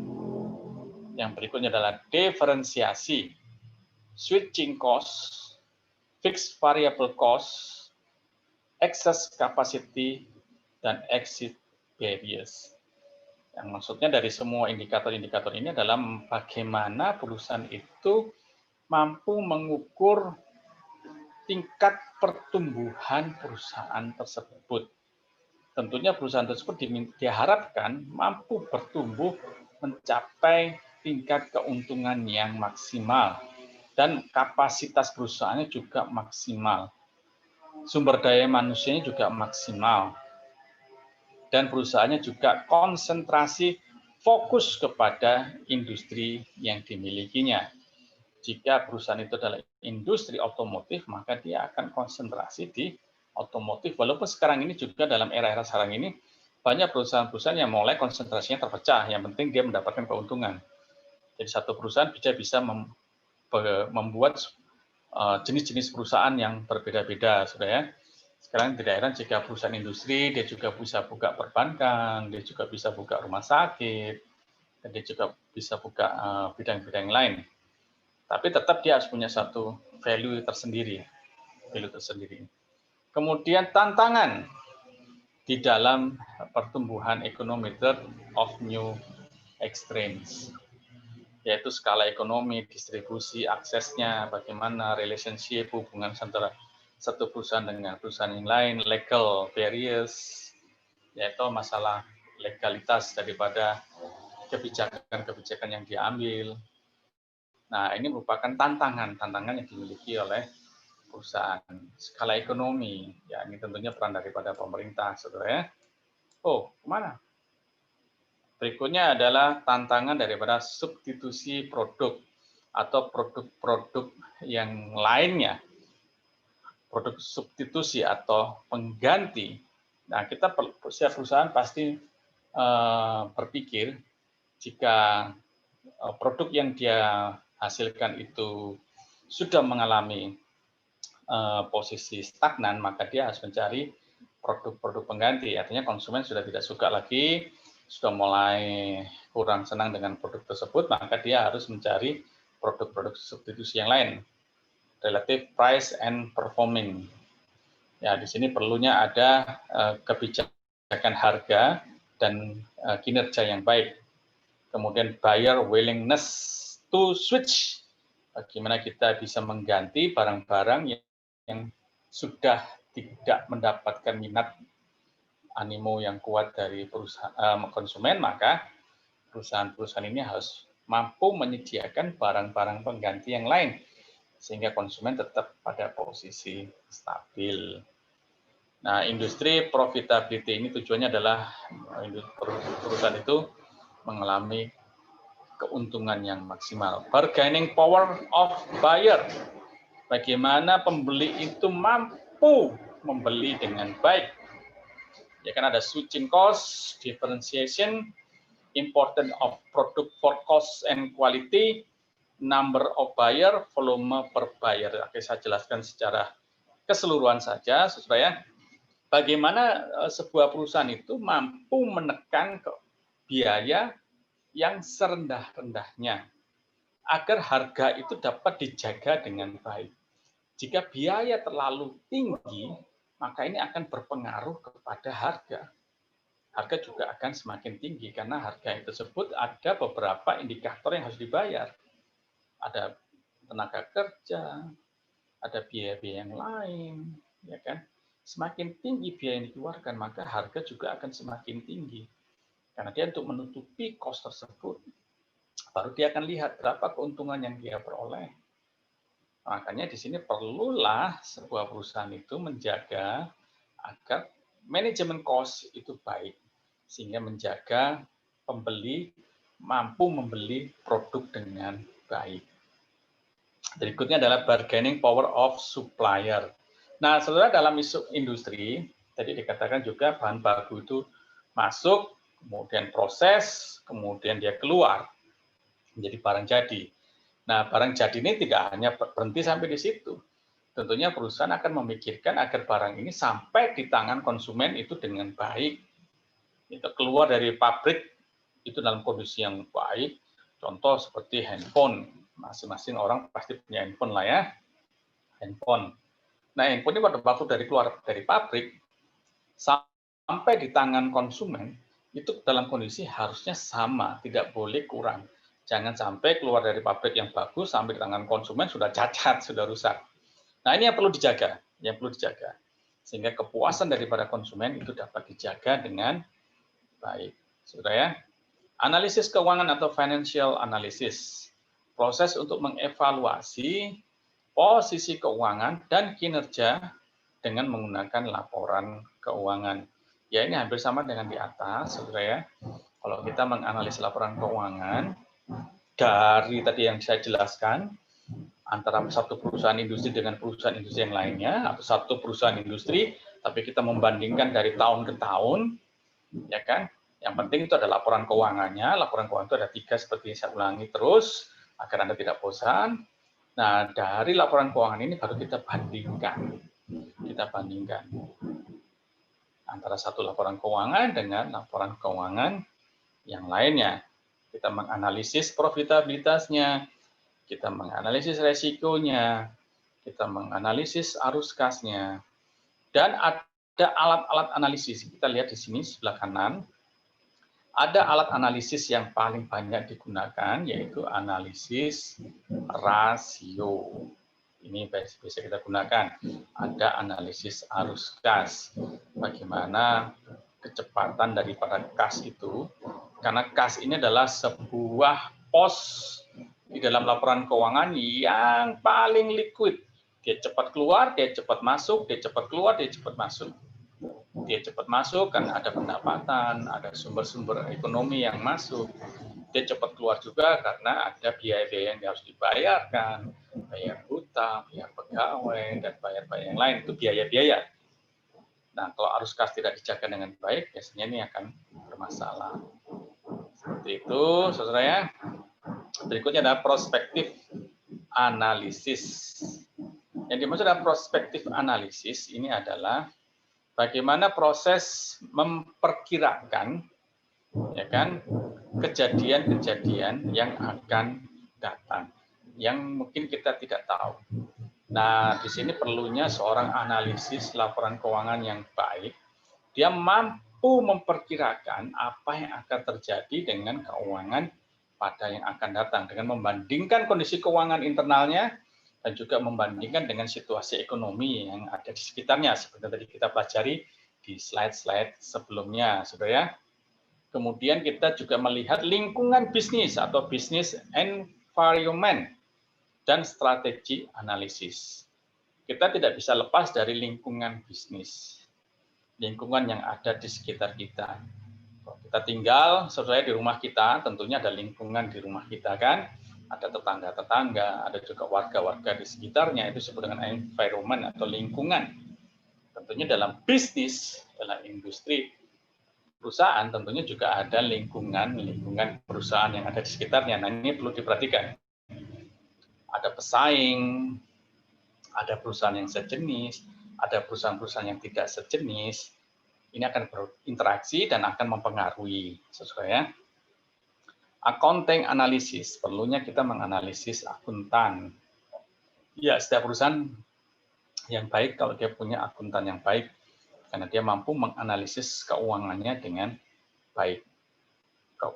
Yang berikutnya adalah diferensiasi, switching cost, fixed variable cost, excess capacity, dan exit barriers. Yang maksudnya dari semua indikator-indikator ini adalah bagaimana perusahaan itu mampu mengukur tingkat pertumbuhan perusahaan tersebut. Tentunya perusahaan tersebut diharapkan mampu bertumbuh mencapai tingkat keuntungan yang maksimal dan kapasitas perusahaannya juga maksimal. Sumber daya manusianya juga maksimal. Dan perusahaannya juga konsentrasi fokus kepada industri yang dimilikinya. Jika perusahaan itu adalah industri otomotif, maka dia akan konsentrasi di otomotif. Walaupun sekarang ini juga dalam era-era sekarang ini, banyak perusahaan-perusahaan yang mulai konsentrasinya terpecah. Yang penting dia mendapatkan keuntungan. Jadi satu perusahaan bisa membuat jenis-jenis perusahaan yang berbeda-beda, saudara ya. Sekarang di daerah jika perusahaan industri, dia juga bisa buka perbankan, dia juga bisa buka rumah sakit, dan dia juga bisa buka bidang-bidang lain. Tapi tetap dia harus punya satu value tersendiri. Kemudian tantangan di dalam pertumbuhan ekonomi of new extremes, yaitu skala ekonomi, distribusi, aksesnya, bagaimana relationship, hubungan antara satu perusahaan dengan perusahaan yang lain, legal barriers, yaitu masalah legalitas daripada kebijakan-kebijakan yang diambil. Nah, ini merupakan tantangan yang dimiliki oleh perusahaan. Skala ekonomi, ya ini tentunya peran daripada pemerintah, saudara ya. Oh, kemana? Berikutnya adalah tantangan daripada substitusi produk atau produk-produk yang lainnya. Produk substitusi atau pengganti. Nah, kita setiap perusahaan pasti berpikir jika produk yang dia hasilkan itu sudah mengalami posisi stagnan, maka dia harus mencari produk-produk pengganti. Artinya konsumen sudah tidak suka lagi, sudah mulai kurang senang dengan produk tersebut, maka dia harus mencari produk-produk substitusi yang lain. Relative price and performing. Ya, di sini perlunya ada kebijakan harga dan kinerja yang baik. Kemudian buyer willingness to switch. Bagaimana kita bisa mengganti barang-barang yang sudah tidak mendapatkan minat animo yang kuat dari konsumen, maka perusahaan-perusahaan ini harus mampu menyediakan barang-barang pengganti yang lain sehingga konsumen tetap pada posisi stabil. Nah, industri profitability ini tujuannya adalah perusahaan itu mengalami keuntungan yang maksimal. Bargaining power of buyer. Bagaimana pembeli itu mampu membeli dengan baik. Ya kan ada switching cost, differentiation, importance of product for cost and quality, number of buyer, volume per buyer. Oke, saya jelaskan secara keseluruhan saja, supaya bagaimana sebuah perusahaan itu mampu menekan biaya yang serendah-rendahnya agar harga itu dapat dijaga dengan baik. Jika biaya terlalu tinggi, maka ini akan berpengaruh kepada harga. Harga juga akan semakin tinggi karena harga tersebut ada beberapa indikator yang harus dibayar. Ada tenaga kerja, ada biaya-biaya yang lain, ya kan? Semakin tinggi biaya yang dikeluarkan, maka harga juga akan semakin tinggi. Karena dia untuk menutupi cost tersebut, baru dia akan lihat berapa keuntungan yang dia peroleh. Makanya di sini perlulah sebuah perusahaan itu menjaga agar manajemen cost itu baik, sehingga menjaga pembeli mampu membeli produk dengan baik. Berikutnya adalah bargaining power of supplier. Nah, saudara, dalam isu industri, tadi dikatakan juga bahan baku itu masuk, kemudian proses, kemudian dia keluar menjadi barang jadi. Nah, barang jadi ini tidak hanya berhenti sampai di situ. Tentunya perusahaan akan memikirkan agar barang ini sampai di tangan konsumen itu dengan baik. Itu keluar dari pabrik itu dalam kondisi yang baik. Contoh seperti handphone. Masing-masing orang pasti punya handphone lah ya. Handphone. Nah, handphone ini pada waktu dari keluar dari pabrik sampai di tangan konsumen itu dalam kondisi harusnya sama, tidak boleh kurang. Jangan sampai keluar dari pabrik yang bagus sampai di tangan konsumen sudah cacat, sudah rusak. Nah, ini yang perlu dijaga, sehingga kepuasan daripada konsumen itu dapat dijaga dengan baik. Sudah ya. Analisis keuangan atau financial analysis. Proses untuk mengevaluasi posisi keuangan dan kinerja dengan menggunakan laporan keuangan. Ya, ini hampir sama dengan di atas, saudara ya. Kalau kita menganalisis laporan keuangan dari tadi yang saya jelaskan, antara satu perusahaan industri dengan perusahaan industri yang lainnya, atau satu perusahaan industri, tapi kita membandingkan dari tahun ke tahun, ya kan? Yang penting itu ada laporan keuangannya. Laporan keuangan itu ada 3 seperti saya ulangi terus, agar Anda tidak bosan. Nah, dari laporan keuangan ini baru kita bandingkan. Antara satu laporan keuangan dengan laporan keuangan yang lainnya. Kita menganalisis profitabilitasnya, kita menganalisis resikonya, kita menganalisis arus kasnya, dan ada alat-alat analisis. Kita lihat di sini sebelah kanan, ada alat analisis yang paling banyak digunakan, yaitu analisis rasio. Ini bisa kita gunakan. Ada analisis arus kas. Bagaimana kecepatan daripada kas itu. Karena kas ini adalah sebuah pos di dalam laporan keuangan yang paling liquid. Dia cepat keluar, dia cepat masuk, dia cepat keluar, dia cepat masuk. Dia cepat masuk kan ada pendapatan, ada sumber-sumber ekonomi yang masuk. Dia cepat keluar juga karena ada biaya-biaya yang harus dibayarkan, bayar hutang, bayar pegawai, dan bayar-bayar yang lain. Itu biaya-biaya. Nah, kalau arus kas tidak dijaga dengan baik, biasanya ini akan bermasalah. Seperti itu, saudara ya. Berikutnya adalah prospektif analisis. Yang dimaksud adalah prospektif analisis ini adalah bagaimana proses memperkirakan, ya kan, kejadian-kejadian yang akan datang, yang mungkin kita tidak tahu. Nah, di sini perlunya seorang analisis laporan keuangan yang baik. Dia mampu memperkirakan apa yang akan terjadi dengan keuangan pada yang akan datang, dengan membandingkan kondisi keuangan internalnya dan juga membandingkan dengan situasi ekonomi yang ada di sekitarnya, seperti tadi kita pelajari di slide-slide sebelumnya, saudara ya. Kemudian kita juga melihat lingkungan bisnis atau business environment dan strategi analisis. Kita tidak bisa lepas dari lingkungan bisnis, lingkungan yang ada di sekitar kita. Kalau kita tinggal, saudara di rumah kita, tentunya ada lingkungan di rumah kita kan, ada tetangga-tetangga, ada juga warga-warga di sekitarnya, itu disebut dengan environment atau lingkungan. Tentunya dalam bisnis, dalam industri, perusahaan tentunya juga ada lingkungan perusahaan yang ada di sekitarnya. Nah, ini perlu diperhatikan. Ada pesaing, ada perusahaan yang sejenis, ada perusahaan-perusahaan yang tidak sejenis. Ini akan berinteraksi dan akan mempengaruhi, sesuai ya. Accounting analisis, perlunya kita menganalisis akuntan. Ya, setiap perusahaan yang baik kalau dia punya akuntan yang baik, karena dia mampu menganalisis keuangannya dengan baik.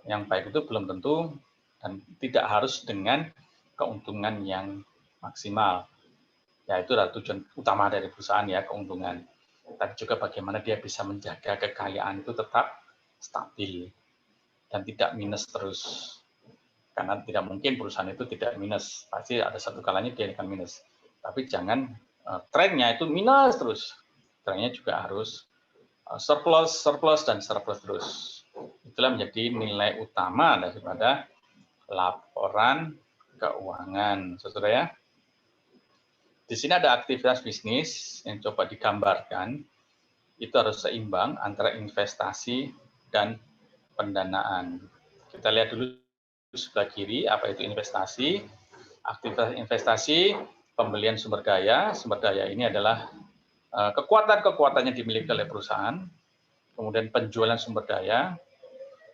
Yang baik itu belum tentu dan tidak harus dengan keuntungan yang maksimal. Ya, itu adalah tujuan utama dari perusahaan ya, keuntungan. Tapi juga bagaimana dia bisa menjaga kekayaan itu tetap stabil dan tidak minus terus. Karena tidak mungkin perusahaan itu tidak minus. Pasti ada satu kalanya dia akan minus. Tapi jangan trennya itu minus terus. Trennya juga harus surplus terus. Itulah menjadi nilai utama daripada laporan keuangan, saudara ya. Di sini ada aktivitas bisnis yang coba digambarkan, itu harus seimbang antara investasi dan pendanaan. Kita lihat dulu sebelah kiri, apa itu investasi. Aktivitas investasi, pembelian sumber daya. Sumber daya ini adalah kekuatan-kekuatan yang dimiliki oleh perusahaan. Kemudian penjualan sumber daya.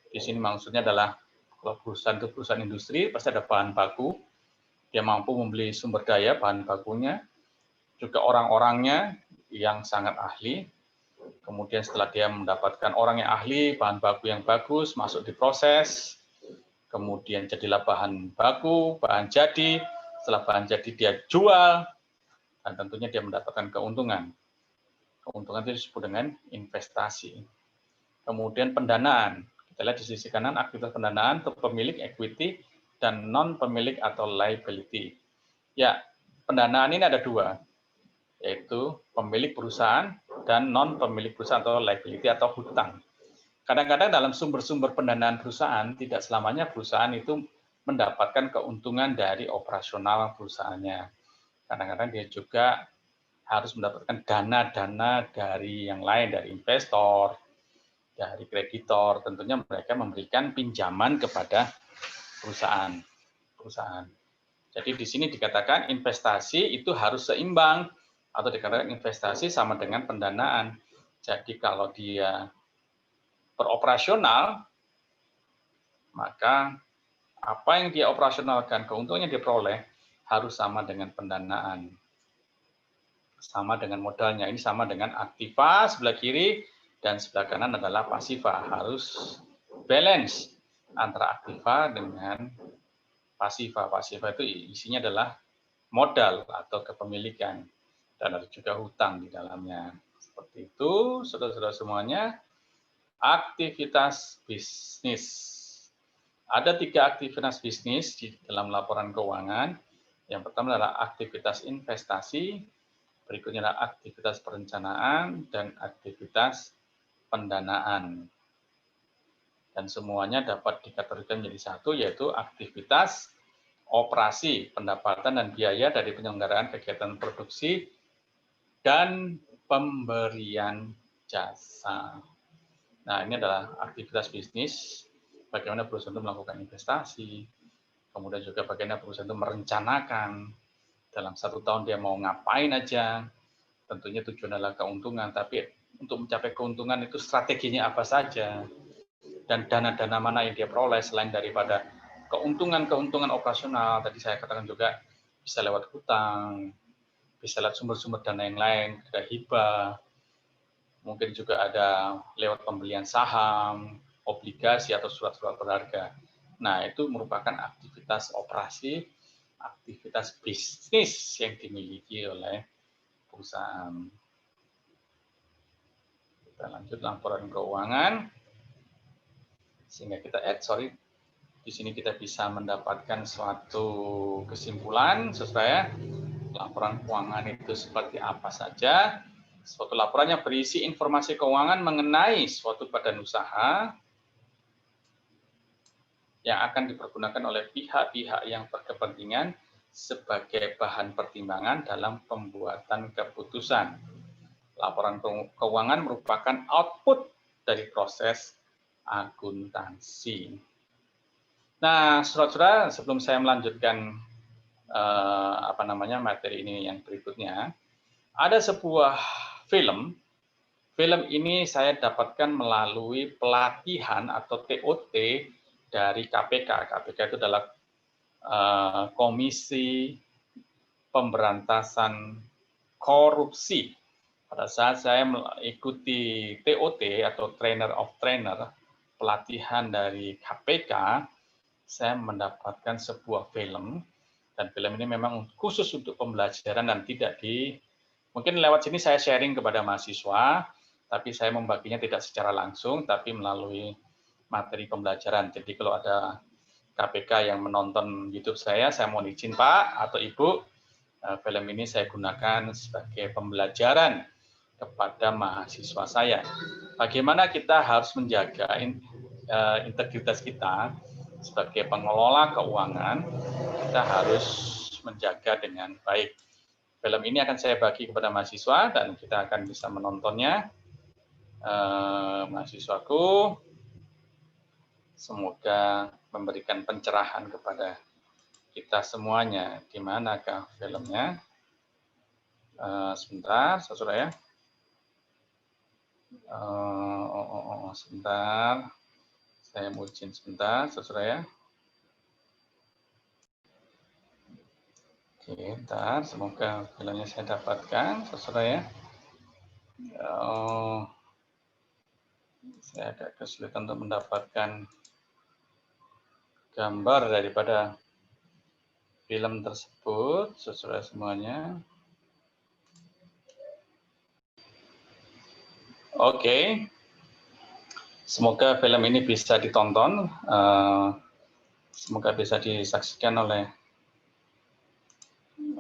Di sini maksudnya adalah kalau perusahaan itu perusahaan industri, pasti ada bahan baku. Dia mampu membeli sumber daya, bahan bakunya. Juga orang-orangnya yang sangat ahli. Kemudian setelah dia mendapatkan orang yang ahli, bahan baku yang bagus, masuk di proses, kemudian jadilah bahan baku, bahan jadi, setelah bahan jadi dia jual, dan tentunya dia mendapatkan keuntungan. Keuntungan itu disebut dengan investasi. Kemudian pendanaan. Kita lihat di sisi kanan aktivitas pendanaan untuk pemilik equity dan non-pemilik atau liability. Ya, pendanaan ini ada dua, yaitu pemilik perusahaan dan non-pemilik perusahaan atau liability atau hutang. Kadang-kadang dalam sumber-sumber pendanaan perusahaan, tidak selamanya perusahaan itu mendapatkan keuntungan dari operasional perusahaannya. Kadang-kadang dia juga harus mendapatkan dana-dana dari yang lain, dari investor, dari kreditor. Tentunya mereka memberikan pinjaman kepada perusahaan. Jadi di sini dikatakan investasi itu harus seimbang, atau dikatakan investasi sama dengan pendanaan. Jadi kalau dia beroperasional, maka apa yang dia operasionalkan, keuntungan yang diperoleh harus sama dengan pendanaan. Sama dengan modalnya, ini sama dengan aktiva sebelah kiri, dan sebelah kanan adalah pasiva. Harus balance antara aktiva dengan pasiva. Pasiva itu isinya adalah modal atau kepemilikan, dan ada juga hutang di dalamnya. Seperti itu, saudara-saudara semuanya. Aktivitas bisnis. Ada 3 aktivitas bisnis di dalam laporan keuangan. Yang pertama adalah aktivitas investasi, berikutnya adalah aktivitas perencanaan, dan aktivitas pendanaan. Dan semuanya dapat dikategorikan menjadi satu, yaitu aktivitas operasi, pendapatan dan biaya dari penyelenggaraan kegiatan produksi, dan pemberian jasa. Nah, ini adalah aktivitas bisnis, bagaimana perusahaan itu melakukan investasi, kemudian juga bagaimana perusahaan itu merencanakan dalam 1 tahun dia mau ngapain aja, tentunya tujuan adalah keuntungan, tapi untuk mencapai keuntungan itu strateginya apa saja, dan dana-dana mana yang dia peroleh selain daripada keuntungan-keuntungan operasional, tadi saya katakan juga bisa lewat hutang, bisa lewat sumber-sumber dana yang lain, ada hibah, mungkin juga ada lewat pembelian saham, obligasi, atau surat-surat berharga. Nah, itu merupakan aktivitas operasi, aktivitas bisnis yang dimiliki oleh perusahaan. Kita lanjut laporan keuangan. Sehingga kita di sini kita bisa mendapatkan suatu kesimpulan, saudara. Laporan keuangan itu seperti apa saja. Suatu laporan yang berisi informasi keuangan mengenai suatu badan usaha yang akan dipergunakan oleh pihak-pihak yang berkepentingan sebagai bahan pertimbangan dalam pembuatan keputusan. Laporan keuangan merupakan output dari proses akuntansi. Nah, saudara-saudara, sebelum saya melanjutkan materi ini yang berikutnya, ada sebuah film. Film ini saya dapatkan melalui pelatihan atau TOT dari KPK. KPK itu adalah Komisi Pemberantasan Korupsi. Pada saat saya mengikuti TOT atau Trainer of Trainer, pelatihan dari KPK, saya mendapatkan sebuah film, dan film ini memang khusus untuk pembelajaran dan tidak mungkin lewat sini saya sharing kepada mahasiswa, tapi saya membaginya tidak secara langsung, tapi melalui materi pembelajaran. Jadi kalau ada KPK yang menonton YouTube saya mohon izin Pak atau Ibu, film ini saya gunakan sebagai pembelajaran kepada mahasiswa saya. Bagaimana kita harus menjaga integritas kita sebagai pengelola keuangan, kita harus menjaga dengan baik. film ini akan saya bagi kepada mahasiswa dan kita akan bisa menontonnya. Mahasiswaku, semoga memberikan pencerahan kepada kita semuanya. Di manakah filmnya? Sebentar, saudara ya. Sebentar, saya mau izin sebentar, saudara ya. Oke, bentar, semoga filmnya saya dapatkan, saudara ya. Saya agak kesulitan untuk mendapatkan gambar daripada film tersebut, saudara semuanya. Oke, semoga film ini bisa ditonton, semoga bisa disaksikan oleh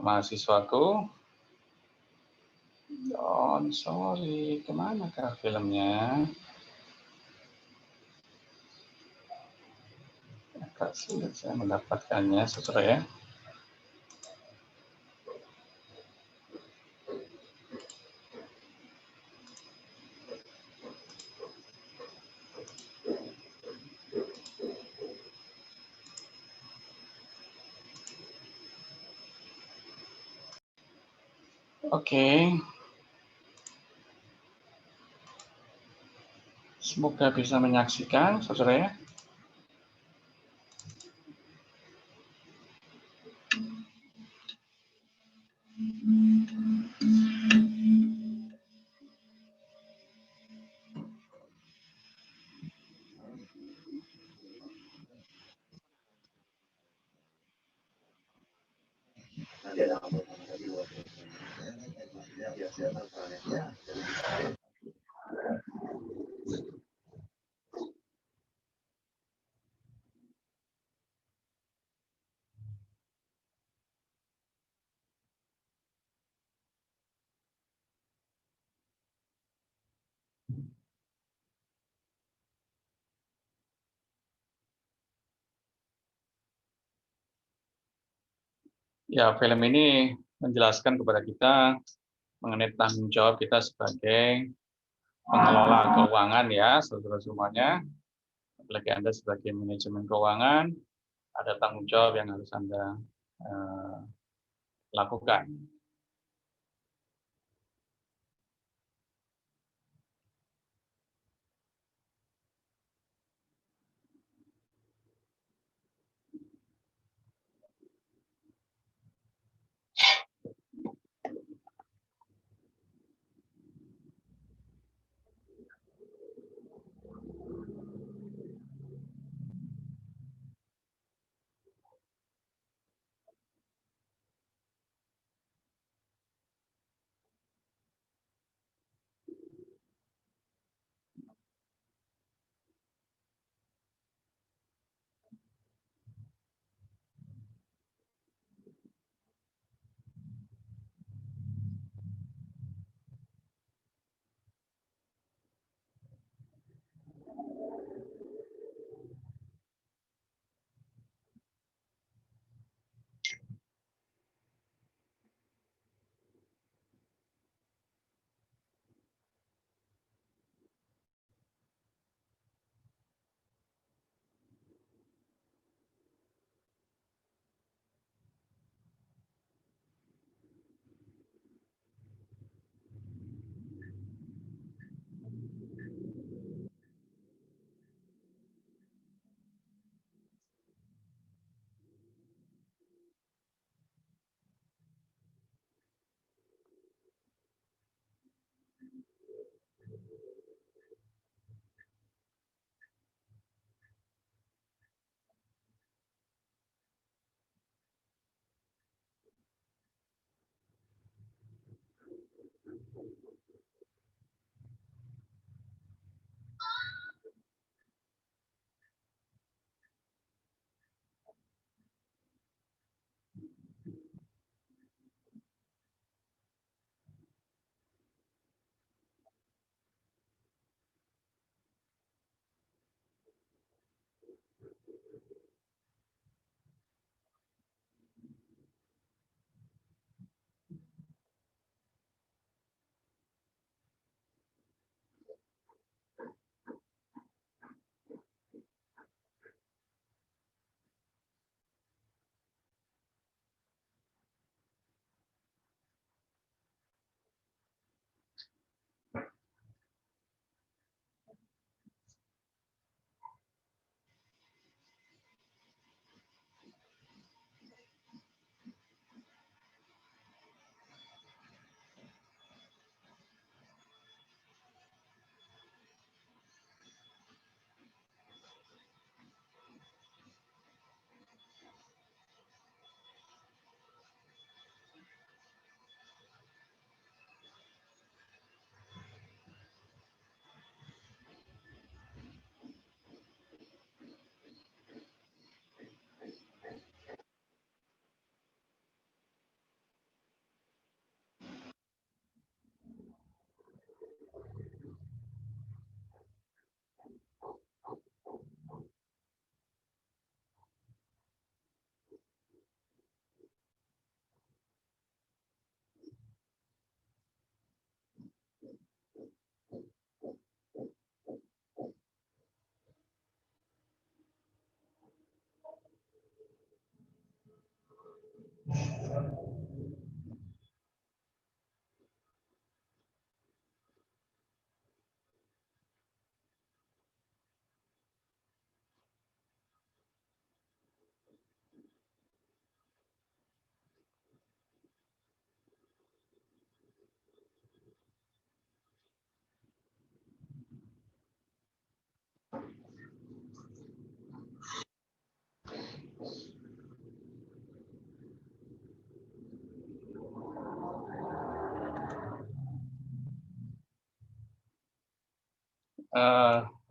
mahasiswaku. Sorry, kemana kah filmnya? Agak sulit saya mendapatkannya, saudara ya. Oke. Semoga bisa menyaksikan, saudara ya. Ya, film ini menjelaskan kepada kita mengenai tanggung jawab kita sebagai pengelola keuangan ya, saudara semuanya. Apalagi Anda sebagai manajemen keuangan, ada tanggung jawab yang harus Anda lakukan.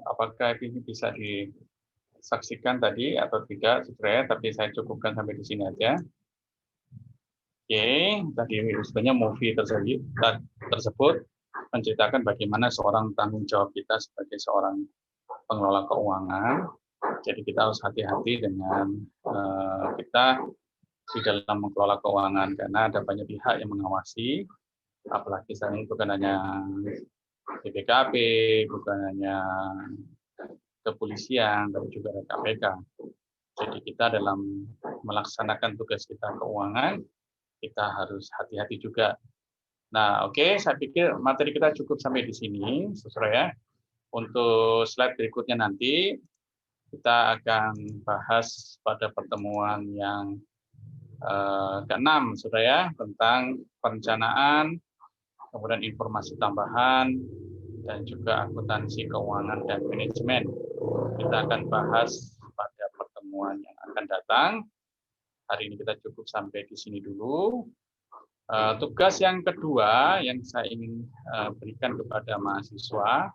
apakah ini bisa disaksikan tadi atau tidak, sebenarnya, tapi saya cukupkan sampai di sini aja. Oke, tadi sebenarnya movie tersebut menceritakan bagaimana seorang tanggung jawab kita sebagai seorang pengelola keuangan. Jadi kita harus hati-hati dengan kita di dalam mengelola keuangan karena ada banyak pihak yang mengawasi, apalagi saat ini bukan hanya BPKP, bukan hanya kepolisian, tapi juga ada KPK. Jadi kita dalam melaksanakan tugas kita keuangan, kita harus hati-hati juga. Nah, oke, saya pikir materi kita cukup sampai di sini, saudara ya. Untuk slide berikutnya nanti kita akan bahas pada pertemuan yang ke-6, saudara ya, tentang perencanaan, kemudian informasi tambahan, dan juga akuntansi keuangan dan manajemen. Kita akan bahas pada pertemuan yang akan datang. Hari ini kita cukup sampai di sini dulu. Tugas yang kedua yang saya ingin berikan kepada mahasiswa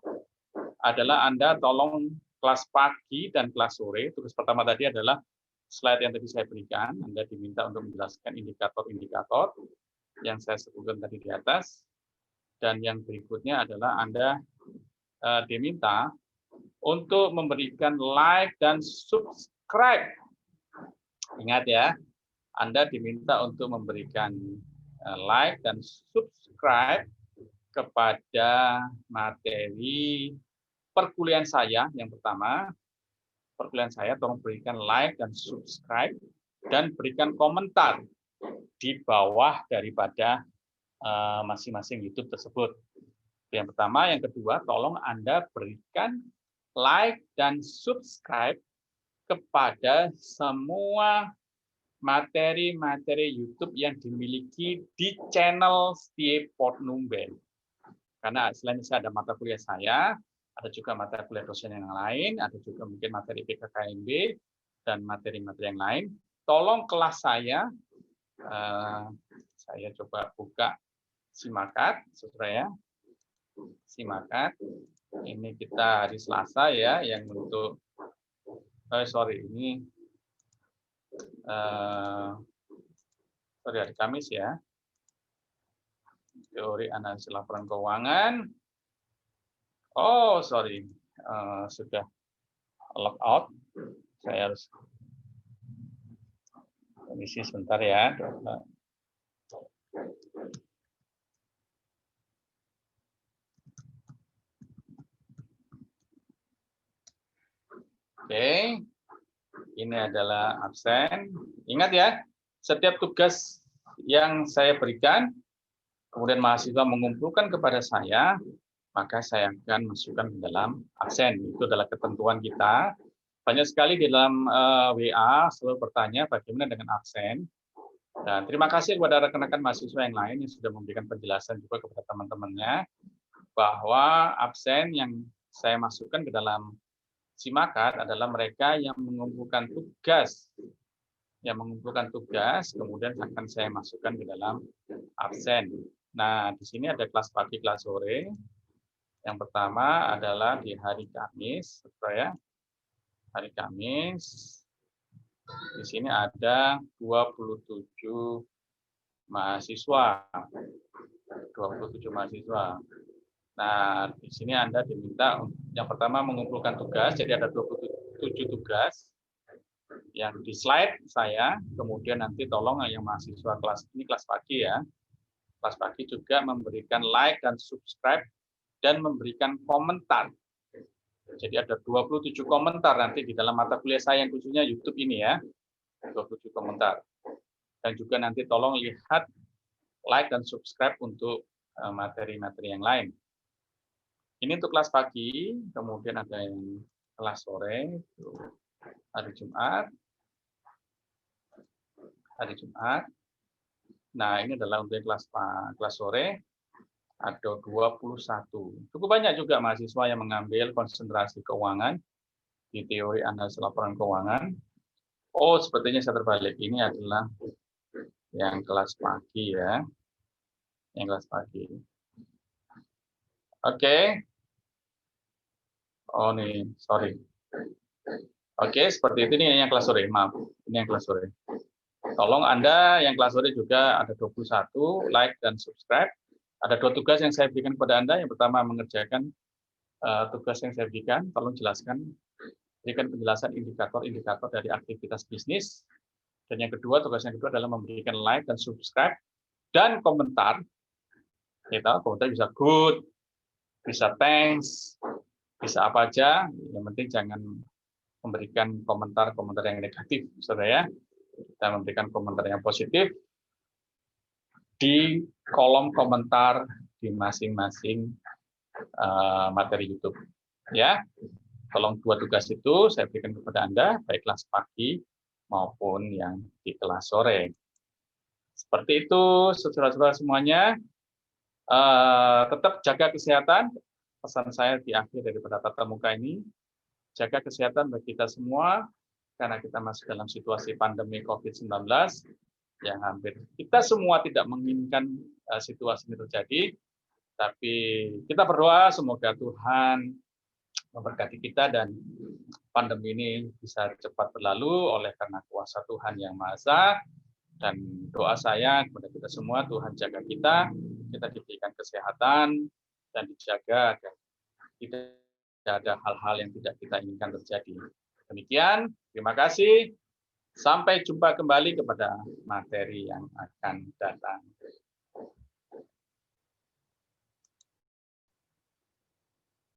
adalah Anda tolong kelas pagi dan kelas sore. Tugas pertama tadi adalah slide yang tadi saya berikan. Anda diminta untuk menjelaskan indikator-indikator yang saya sebutkan tadi di atas. Dan yang berikutnya adalah Anda diminta untuk memberikan like dan subscribe. Ingat ya, Anda diminta untuk memberikan like dan subscribe kepada materi perkuliahan saya. Yang pertama, perkuliahan saya tolong berikan like dan subscribe dan berikan komentar di bawah daripada masing-masing YouTube tersebut. Yang pertama, yang kedua, tolong Anda berikan like dan subscribe kepada semua materi-materi YouTube yang dimiliki di channel Setie Portnumben. Karena selain itu ada mata kuliah saya, ada juga mata kuliah dosen yang lain, ada juga mungkin materi PKKMB, dan materi-materi yang lain. Tolong kelas saya coba buka Simakat, saudara ya. Simakat. Ini kita hari Selasa ya, yang untuk ini hari Kamis ya. Teori analisis laporan keuangan. Oh, sudah log out. Saya harus permisi sebentar ya. Oke, ini adalah absen. Ingat ya, setiap tugas yang saya berikan, kemudian mahasiswa mengumpulkan kepada saya, maka saya akan masukkan ke dalam absen. Itu adalah ketentuan kita. Banyak sekali di dalam WA selalu bertanya bagaimana dengan absen. Dan terima kasih kepada rekan-rekan mahasiswa yang lain yang sudah memberikan penjelasan juga kepada teman-temannya bahwa absen yang saya masukkan ke dalam Simakat adalah mereka yang mengumpulkan tugas. Kemudian akan saya masukkan ke dalam absen. Nah, di sini ada kelas pagi, kelas sore. Yang pertama adalah di hari Kamis, ya. Hari Kamis. Di sini ada 27 mahasiswa. 27 mahasiswa. Nah, di sini Anda diminta yang pertama mengumpulkan tugas, jadi ada 27 tugas yang di slide saya, kemudian nanti tolong yang mahasiswa kelas ini kelas pagi ya. Kelas pagi juga memberikan like dan subscribe dan memberikan komentar. Jadi ada 27 komentar nanti di dalam mata kuliah saya yang khususnya YouTube ini ya. 27 komentar. Dan juga nanti tolong lihat like dan subscribe untuk materi-materi yang lain. Ini untuk kelas pagi, kemudian ada yang kelas sore, hari Jumat. Nah, ini adalah untuk kelas sore, ada 21. Cukup banyak juga mahasiswa yang mengambil konsentrasi keuangan di teori analisis laporan keuangan. Oh, sepertinya saya terbalik. Ini adalah yang kelas pagi ya. Yang kelas pagi. Oke. Oh nih, sorry. Oke, seperti itu nih yang kelas sore. Maaf, ini yang kelas sore. Tolong Anda yang kelas sore juga ada 21, like dan subscribe. Ada 2 tugas yang saya berikan kepada Anda. Yang pertama mengerjakan tugas yang saya berikan. Tolong jelaskan, berikan penjelasan indikator-indikator dari aktivitas bisnis. Dan yang kedua, tugas yang kedua adalah memberikan like dan subscribe dan komentar. Kita komentar bisa good, bisa thanks, bisa apa aja. Yang penting jangan memberikan komentar-komentar yang negatif, saudara ya. Kita memberikan komentar yang positif di kolom komentar di masing-masing materi YouTube. Ya, tolong 2 tugas itu saya berikan kepada Anda, baik kelas pagi maupun yang di kelas sore. Seperti itu, saudara-saudara semuanya. Tetap jaga kesehatan. Pesan saya di akhir daripada tatap muka ini, jaga kesehatan bagi kita semua, karena kita masih dalam situasi pandemi COVID-19 yang hampir kita semua tidak menginginkan situasi ini terjadi, tapi kita berdoa semoga Tuhan memberkati kita dan pandemi ini bisa cepat berlalu oleh karena kuasa Tuhan yang Maha Esa. Dan doa saya kepada kita semua, Tuhan jaga kita diberikan kesehatan dan dijaga agar tidak ada hal-hal yang tidak kita inginkan terjadi. Demikian, terima kasih. Sampai jumpa kembali kepada materi yang akan datang.